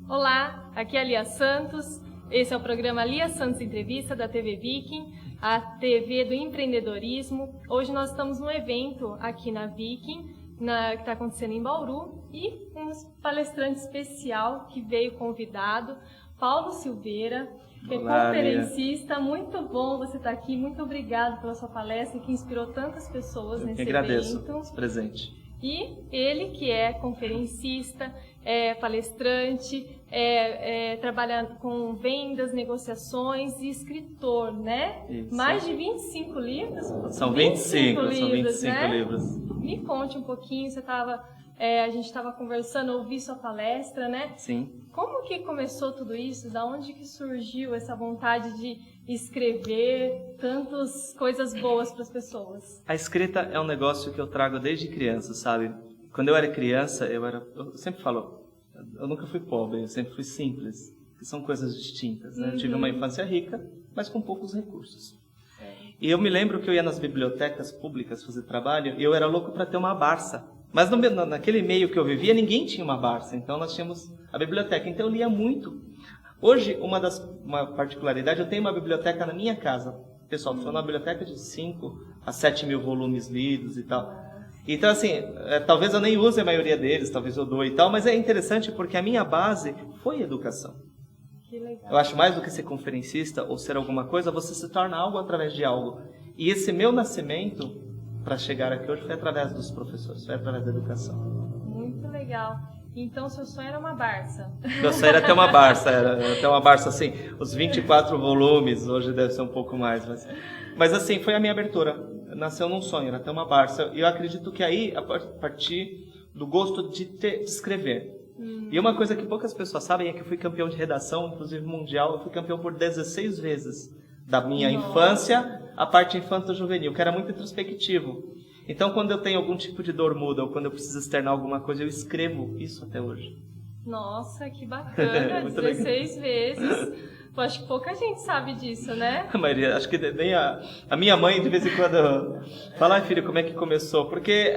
Olá, aqui é a Lia Santos, esse é o programa Lia Santos Entrevista da TV Viking, a TV do empreendedorismo. Hoje nós estamos num evento aqui na Viking, que está acontecendo em Bauru, e um palestrante especial que veio convidado, Paulo Silveira, que Olá, é conferencista. Lia. Muito bom você estar aqui, muito obrigado pela sua palestra que inspirou tantas pessoas nesse evento. Eu agradeço esse presente. E ele que é conferencista, é palestrante, trabalha com vendas, negociações e escritor, né? Isso. Mais de 25 livros? São 25 livros, né? livros. Me conte um pouquinho, a gente estava conversando, ouvi sua palestra, né? Sim. Como que começou tudo isso? Da onde que surgiu essa vontade de escrever tantas coisas boas para as pessoas? A escrita é um negócio que eu trago desde criança, sabe? Quando eu era criança, eu sempre falo, eu nunca fui pobre, eu sempre fui simples, que são coisas distintas, né? Eu tive uma infância rica, mas com poucos recursos. E eu me lembro que eu ia nas bibliotecas públicas fazer trabalho e eu era louco para ter uma Barça. Mas naquele meio que eu vivia, ninguém tinha uma Barça, então nós tínhamos a biblioteca, então eu lia muito. Hoje, uma particularidade, eu tenho uma biblioteca na minha casa. Pessoal, foi uma biblioteca de 5 a 7 mil volumes lidos e tal. Então, assim, talvez eu nem use a maioria deles, talvez eu doe e tal, mas é interessante porque a minha base foi educação. Que legal. Eu acho mais do que ser conferencista ou ser alguma coisa, você se torna algo através de algo. E esse meu nascimento, para chegar aqui hoje, foi através dos professores, foi através da educação. Muito legal. Então, seu sonho era uma Barça. Meu sonho era ter uma Barça, era ter uma Barça, assim, os 24 volumes, hoje deve ser um pouco mais, mas assim, foi a minha abertura. Nasceu num sonho, era ter uma Barça. E eu acredito que aí, a partir do gosto de escrever. E uma coisa que poucas pessoas sabem é que eu fui campeão de redação, inclusive mundial, eu fui campeão por 16 vezes. Da minha infância, a parte infanto-juvenil, que era muito introspectivo. Então, quando eu tenho algum tipo de dor muda ou quando eu preciso externar alguma coisa, eu escrevo isso até hoje. Nossa, que bacana, 16 vezes. Eu acho que pouca gente sabe disso, né? A maioria, acho que nem a minha mãe, de vez em quando, fala, filho, como é que começou? Porque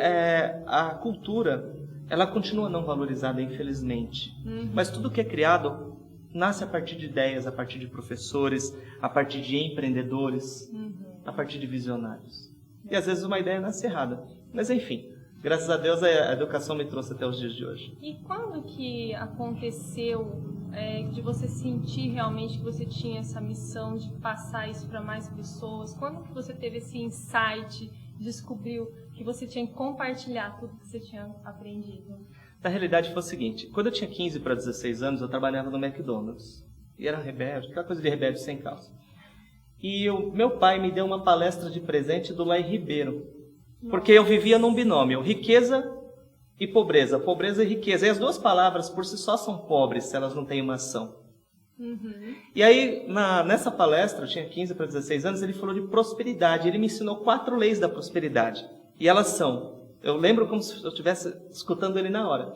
a cultura, ela continua não valorizada, infelizmente. Mas tudo que é criado nasce a partir de ideias, a partir de professores, a partir de empreendedores, a partir de visionários. E às vezes uma ideia nasce errada. Mas enfim, graças a Deus a educação me trouxe até os dias de hoje. E quando que aconteceu de você sentir realmente que você tinha essa missão de passar isso para mais pessoas? Quando que você teve esse insight, descobriu que você tinha que compartilhar tudo que você tinha aprendido? Na realidade foi o seguinte, quando eu tinha 15 para 16 anos, eu trabalhava no McDonald's. E era rebelde, aquela coisa de rebelde sem causa. E meu pai me deu uma palestra de presente do Laí Ribeiro. Porque eu vivia num binômio, riqueza e pobreza. Pobreza e riqueza. E as duas palavras por si só são pobres, se elas não têm uma ação. E aí, nessa palestra, eu tinha 15 para 16 anos, ele falou de prosperidade. Ele me ensinou 4 leis da prosperidade. E elas são, eu lembro como se eu estivesse escutando ele na hora.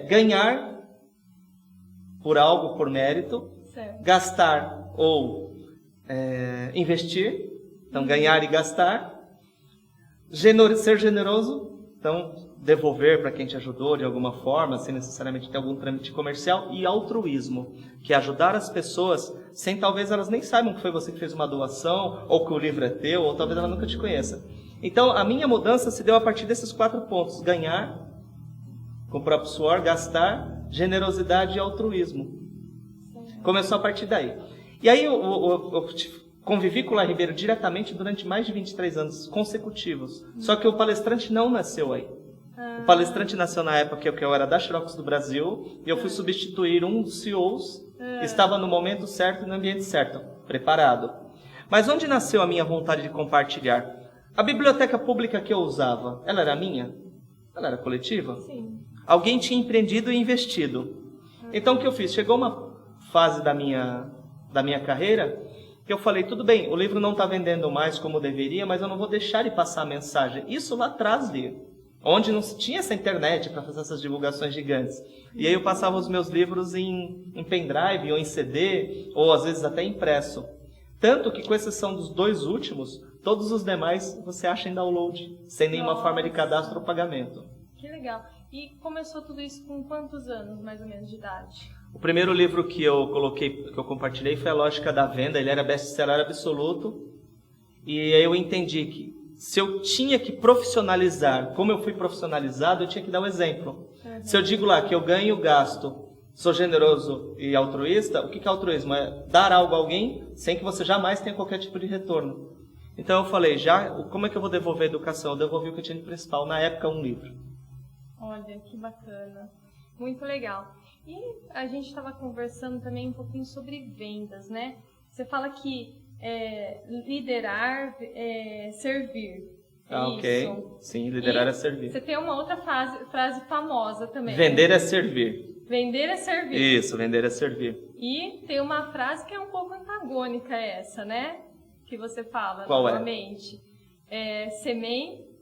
Ganhar por algo, por mérito. Certo. Gastar ou investir. Então, ganhar e gastar. Ser generoso. Então, devolver para quem te ajudou de alguma forma, sem necessariamente ter algum trâmite comercial. E altruísmo, que é ajudar as pessoas sem talvez elas nem saibam que foi você que fez uma doação, ou que o livro é teu, ou talvez ela nunca te conheça. Então, a minha mudança se deu a partir desses 4 pontos. Ganhar, com o próprio suor, gastar, generosidade e altruísmo. Começou a partir daí. E aí eu convivi com o Laí Ribeiro diretamente durante mais de 23 anos consecutivos. Só que o palestrante não nasceu aí. O palestrante nasceu na época que eu era da Xerox do Brasil e eu fui substituir um dos CEOs que estava no momento certo e no ambiente certo, preparado. Mas onde nasceu a minha vontade de compartilhar? A biblioteca pública que eu usava, ela era minha? Ela era coletiva? Sim. Alguém tinha empreendido e investido. Então o que eu fiz? Chegou uma fase da minha carreira que eu falei, tudo bem, o livro não está vendendo mais como deveria, mas eu não vou deixar de passar a mensagem. Isso lá atrás, Lia. onde não se tinha essa internet para fazer essas divulgações gigantes. E aí eu passava os meus livros em pendrive, ou em CD, ou às vezes até impresso. Tanto que, com exceção dos 2 últimos, todos os demais você acha em download, sem nenhuma forma de cadastro ou pagamento. Que legal. E começou tudo isso com quantos anos, mais ou menos, de idade? O primeiro livro que eu compartilhei foi A Lógica da Venda. Ele era best-seller absoluto. E aí eu entendi que se eu tinha que profissionalizar, como eu fui profissionalizado, eu tinha que dar um exemplo. Uhum. Se eu digo lá que eu ganho, gasto, sou generoso e altruísta, o que é altruísmo? É dar algo a alguém sem que você jamais tenha qualquer tipo de retorno. Então eu falei, como é que eu vou devolver a educação? Eu devolvi o que eu tinha de principal, na época, um livro. Olha, que bacana. Muito legal. E a gente estava conversando também um pouquinho sobre vendas, né? Você fala que liderar é servir. Ok. Isso. Sim, liderar é servir. Você tem uma outra frase famosa também. Vender é servir. Vender é servir. Isso, vender é servir. E tem uma frase que é um pouco antagônica essa, né? Que você fala normalmente.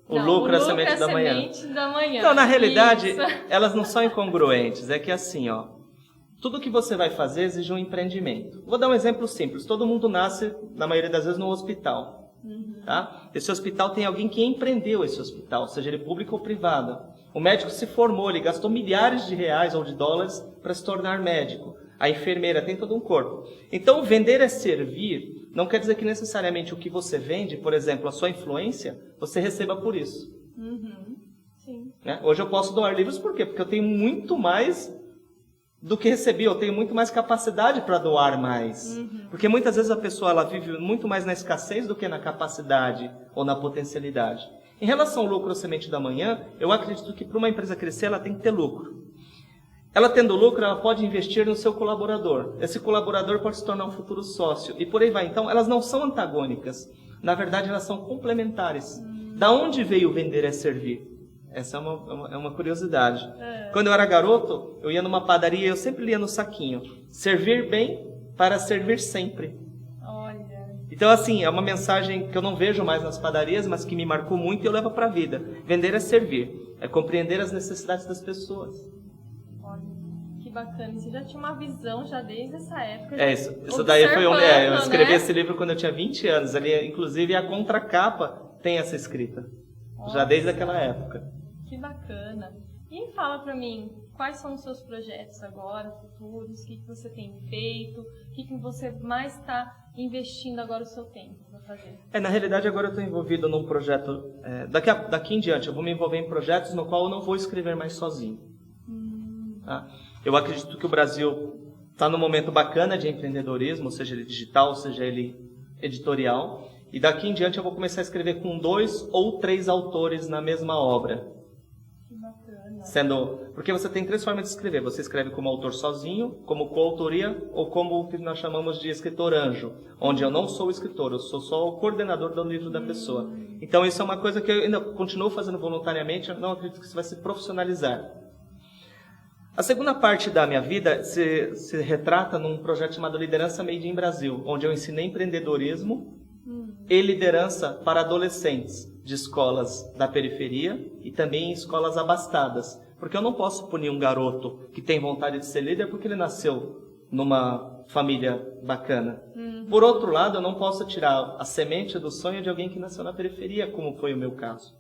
O lucro é a semente da manhã. Então, na realidade, elas não são incongruentes. É que assim, tudo que você vai fazer exige um empreendimento. Vou dar um exemplo simples. Todo mundo nasce, na maioria das vezes, num hospital. Uhum. Tá? Esse hospital tem alguém que empreendeu esse hospital, seja ele público ou privado. O médico se formou, ele gastou milhares de reais ou de dólares para se tornar médico. A enfermeira tem todo um corpo. Então, vender é servir. Não quer dizer que necessariamente o que você vende, por exemplo, a sua influência, você receba por isso. Uhum. Sim. Né? Hoje eu posso doar livros, por quê? Porque eu tenho muito mais do que recebi, eu tenho muito mais capacidade para doar mais. Uhum. Porque muitas vezes a pessoa ela vive muito mais na escassez do que na capacidade ou na potencialidade. Em relação ao lucro ou semente da manhã, eu acredito que para uma empresa crescer, ela tem que ter lucro. Ela tendo lucro, ela pode investir no seu colaborador. Esse colaborador pode se tornar um futuro sócio. E por aí vai. Então, elas não são antagônicas. Na verdade, elas são complementares. Da onde veio vender é servir? Essa é uma curiosidade. Quando eu era garoto, eu ia numa padaria e eu sempre lia no saquinho. Servir bem para servir sempre. Olha. Então, assim, é uma mensagem que eu não vejo mais nas padarias, mas que me marcou muito e eu levo para a vida. Vender é servir. É compreender as necessidades das pessoas. Bacana, você já tinha uma visão já desde essa época. Isso daí foi eu escrevi esse livro quando eu tinha 20 anos. Ali, inclusive, a contracapa tem essa escrita. Nossa. Já desde aquela época. Que bacana. E fala pra mim, quais são os seus projetos agora, futuros, o que você tem feito, o que você mais está investindo agora o seu tempo para fazer? Na realidade, agora eu estou envolvido num projeto, daqui em diante, eu vou me envolver em projetos no qual eu não vou escrever mais sozinho. Tá? Eu acredito que o Brasil está num momento bacana de empreendedorismo, seja ele digital, seja ele editorial. E daqui em diante eu vou começar a escrever com 2 ou 3 autores na mesma obra. Que bacana. Porque você tem 3 formas de escrever. Você escreve como autor sozinho, como coautoria ou como o que nós chamamos de escritor anjo, onde eu não sou o escritor, eu sou só o coordenador do livro da pessoa. Então isso é uma coisa que eu ainda continuo fazendo voluntariamente, eu não acredito que isso vai se profissionalizar. A segunda parte da minha vida se retrata num projeto chamado Liderança Made in Brasil, onde eu ensinei empreendedorismo e liderança para adolescentes de escolas da periferia e também em escolas abastadas. Porque eu não posso punir um garoto que tem vontade de ser líder porque ele nasceu numa família bacana. Por outro lado, eu não posso tirar a semente do sonho de alguém que nasceu na periferia, como foi o meu caso.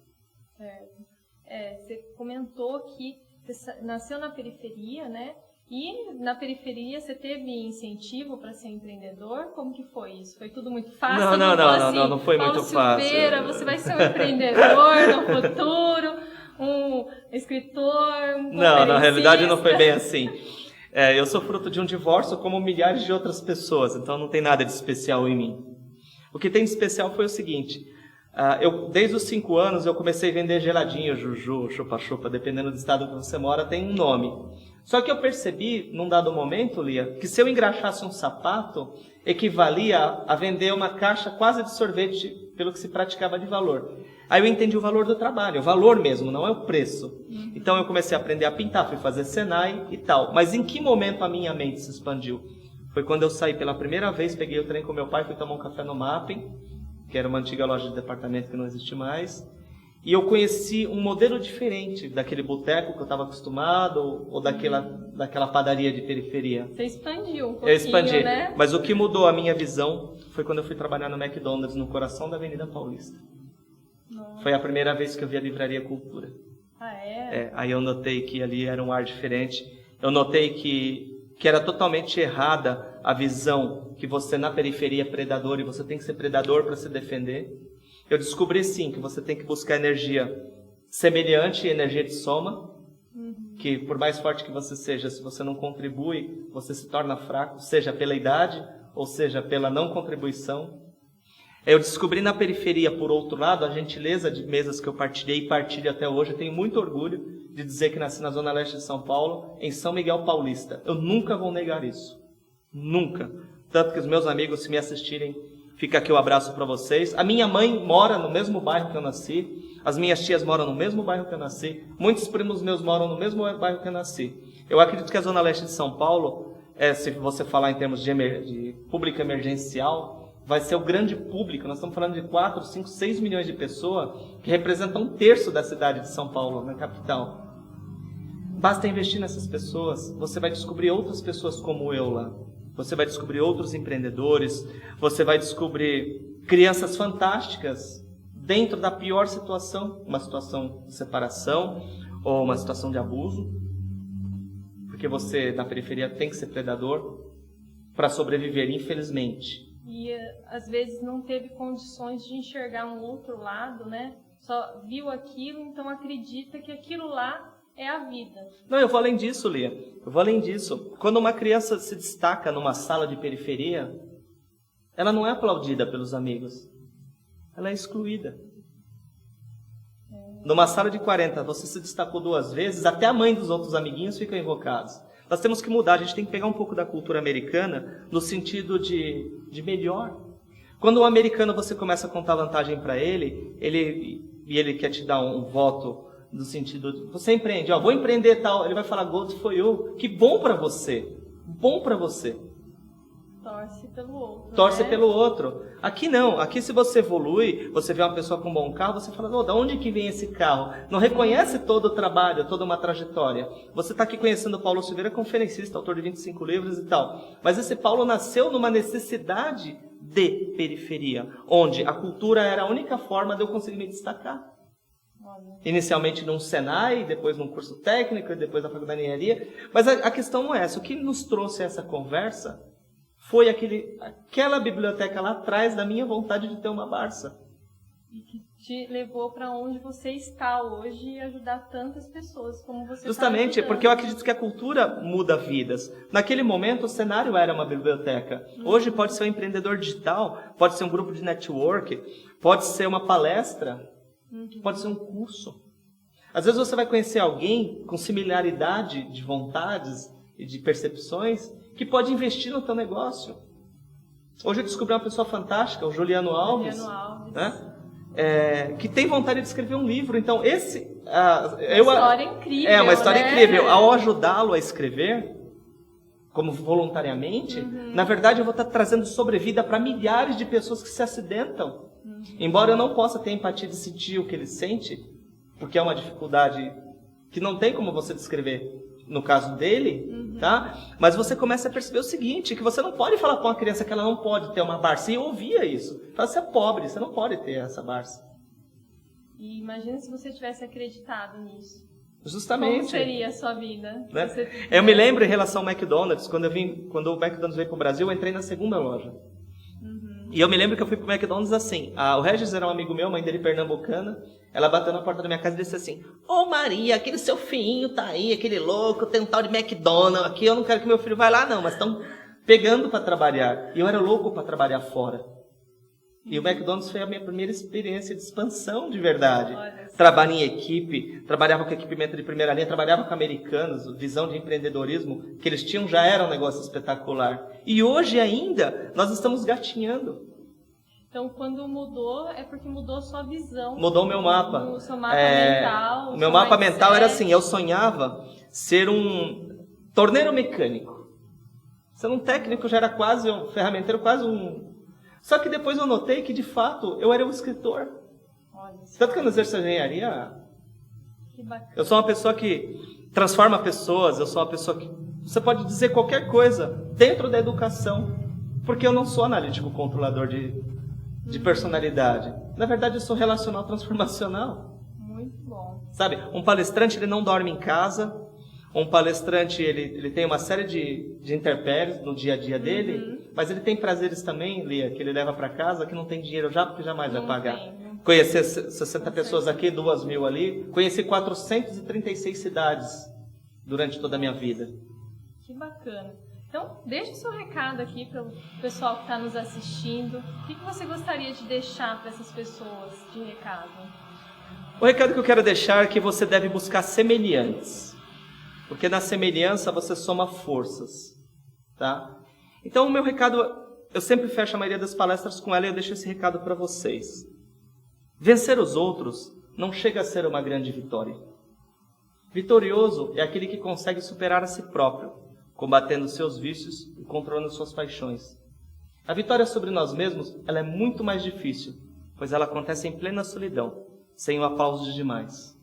Você comentou que você nasceu na periferia, né? E na periferia você teve incentivo para ser empreendedor? Como que foi isso? Foi tudo muito fácil? Não foi muito fácil. Silveira, você vai ser um empreendedor no futuro, um escritor, um Não, na realidade não foi bem assim. Eu sou fruto de um divórcio como milhares de outras pessoas, então não tem nada de especial em mim. O que tem de especial foi o seguinte... desde os 5 anos eu comecei a vender geladinho, juju, chupa-chupa, dependendo do estado que você mora, tem um nome. Só que eu percebi, num dado momento, Lia, que se eu engraxasse um sapato, equivalia a vender uma caixa quase de sorvete pelo que se praticava de valor. Aí eu entendi o valor do trabalho, o valor mesmo, não é o preço. Então eu comecei a aprender a pintar, fui fazer Senai e tal. Mas em que momento a minha mente se expandiu? Foi quando eu saí pela primeira vez, peguei o trem com meu pai, fui tomar um café no Mapping, que era uma antiga loja de departamento que não existe mais. E eu conheci um modelo diferente daquele boteco que eu estava acostumado ou daquela padaria de periferia. Você expandiu um pouquinho, Eu expandi, né? mas o que mudou a minha visão foi quando eu fui trabalhar no McDonald's, no coração da Avenida Paulista. Nossa. Foi a primeira vez que eu vi a Livraria Cultura. Ah, é? Aí eu notei que ali era um ar diferente. Eu notei que era totalmente errada a visão que você na periferia é predador e você tem que ser predador para se defender. Eu descobri sim que você tem que buscar energia semelhante à energia de soma, que por mais forte que você seja, se você não contribui, você se torna fraco, seja pela idade ou seja pela não contribuição. Eu descobri na periferia, por outro lado, a gentileza de mesas que eu partilhei e partilho até hoje. Eu tenho muito orgulho de dizer que nasci na Zona Leste de São Paulo, em São Miguel Paulista. Eu nunca vou negar isso. Nunca. Tanto que os meus amigos, se me assistirem, fica aqui o abraço para vocês. A minha mãe mora no mesmo bairro que eu nasci. As minhas tias moram no mesmo bairro que eu nasci. Muitos primos meus moram no mesmo bairro que eu nasci. Eu acredito que a Zona Leste de São Paulo, se você falar em termos de público emergencial, vai ser o grande público. Nós estamos falando de 4, 5, 6 milhões de pessoas que representam 1/3 da cidade de São Paulo, na capital. Basta investir nessas pessoas, você vai descobrir outras pessoas como eu lá. Você vai descobrir outros empreendedores, você vai descobrir crianças fantásticas dentro da pior situação, uma situação de separação ou uma situação de abuso, porque você na periferia tem que ser predador para sobreviver, infelizmente. E às vezes não teve condições de enxergar um outro lado, né? Só viu aquilo, então acredita que aquilo lá é a vida. Não, eu vou além disso, Lia. Eu vou além disso. Quando uma criança se destaca numa sala de periferia, ela não é aplaudida pelos amigos. Ela é excluída. Numa sala de 40, você se destacou 2 vezes, até a mãe dos outros amiguinhos fica invocados. Nós temos que mudar, a gente tem que pegar um pouco da cultura americana no sentido de melhor. Quando um americano você começa a contar vantagem para ele quer te dar um voto no sentido de, você empreende, vou empreender tal, ele vai falar good for you, que bom para você, bom para você. Torce pelo outro. Torce né? pelo outro. Aqui não, aqui se você evolui, você vê uma pessoa com um bom carro, você fala, da onde que vem esse carro? Não reconhece todo o trabalho, toda uma trajetória. Você está aqui conhecendo o Paulo Silveira, conferencista, autor de 25 livros e tal. Mas esse Paulo nasceu numa necessidade de periferia, onde a cultura era a única forma de eu conseguir me destacar. Inicialmente num Senai, depois num curso técnico, depois na faculdade de engenharia. Mas a questão não é essa. O que nos trouxe essa conversa foi aquela biblioteca lá atrás da minha vontade de ter uma Barça. E que te levou para onde você está hoje e ajudar tantas pessoas como você. Justamente, porque eu acredito que a cultura muda vidas. Naquele momento o cenário era uma biblioteca. Hoje pode ser um empreendedor digital, pode ser um grupo de network, pode ser uma palestra, pode ser um curso. Às vezes você vai conhecer alguém com similaridade de vontades e de percepções que pode investir no teu negócio. Hoje eu descobri uma pessoa fantástica, o Juliano Alves. Né? Que tem vontade de escrever um livro. Então, uma história incrível. É uma história né? incrível. Ao ajudá-lo a escrever, como voluntariamente, na verdade eu vou estar trazendo sobrevida para milhares de pessoas que se acidentam. Embora eu não possa ter empatia de sentir o que ele sente, porque é uma dificuldade que não tem como você descrever no caso dele, tá? Mas você começa a perceber o seguinte, que você não pode falar com uma criança que ela não pode ter uma Barça. E eu ouvia isso. Fala, você é pobre, você não pode ter essa Barça. E imagina se você tivesse acreditado nisso. Justamente. Como seria a sua vida? Né? Eu me lembro em relação ao McDonald's, quando o McDonald's veio para o Brasil, eu entrei na segunda loja. E eu me lembro que eu fui pro McDonald's assim. O Regis era um amigo meu, mãe dele pernambucana. Ela bateu na porta da minha casa e disse assim: Ô Maria, aquele seu filhinho tá aí, aquele louco, tem um tal de McDonald's aqui. Eu não quero que meu filho vá lá não, mas estão pegando para trabalhar. E eu era louco para trabalhar fora. E o McDonald's foi a minha primeira experiência de expansão de verdade. Trabalho em equipe, trabalhava com equipamento de primeira linha, trabalhava com americanos, visão de empreendedorismo que eles tinham já era um negócio espetacular. E hoje ainda nós estamos gatinhando. Então, quando mudou, é porque mudou a sua visão. Mudou o meu mapa. O seu mapa mental. O meu mapa mental era assim, eu sonhava ser um torneiro mecânico. Ser um técnico já era quase um ferramenteiro, quase um... Só que depois eu notei que, de fato, eu era um escritor. Olha só. Tanto que eu não exerço engenharia. Que bacana. Eu sou uma pessoa que transforma pessoas, eu sou uma pessoa que... Você pode dizer qualquer coisa dentro da educação, porque eu não sou analítico controlador de personalidade. Na verdade, eu sou relacional transformacional. Muito bom. Sabe, um palestrante ele não dorme em casa, um palestrante ele tem uma série de intempéries no dia a dia dele, mas ele tem prazeres também, Lia, que ele leva para casa, que não tem dinheiro já, porque jamais vai pagar. Conhecer 60 pessoas aqui, 2.000 ali, conheci 436 cidades durante toda a minha vida. Que bacana. Então, deixa o seu recado aqui para o pessoal que está nos assistindo. O que você gostaria de deixar para essas pessoas de recado? O recado que eu quero deixar é que você deve buscar semelhantes, porque na semelhança você soma forças, tá? Então, o meu recado, eu sempre fecho a maioria das palestras com ela e eu deixo esse recado para vocês. Vencer os outros não chega a ser uma grande vitória. Vitorioso é aquele que consegue superar a si próprio, combatendo seus vícios e controlando suas paixões. A vitória sobre nós mesmos, ela é muito mais difícil, pois ela acontece em plena solidão, sem o aplauso de demais.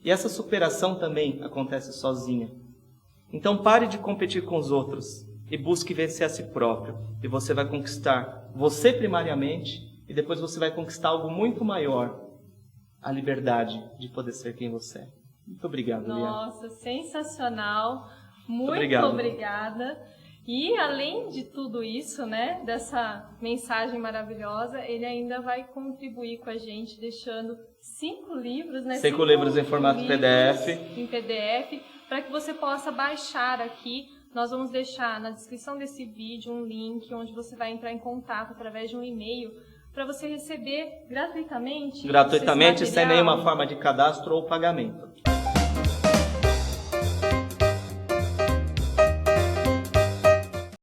E essa superação também acontece sozinha. Então pare de competir com os outros e busque vencer a si próprio. E você vai conquistar você primariamente e depois você vai conquistar algo muito maior, a liberdade de poder ser quem você é. Muito obrigado, Lia. Nossa, sensacional. Muito Obrigado. obrigada. E além de tudo isso, né, dessa mensagem maravilhosa, ele ainda vai contribuir com a gente, deixando 5 livros, né? 5 livros em formato PDF. Em PDF, para que você possa baixar aqui. Nós vamos deixar na descrição desse vídeo um link onde você vai entrar em contato através de um e-mail para você receber gratuitamente. Gratuitamente, sem nenhuma forma de cadastro ou pagamento.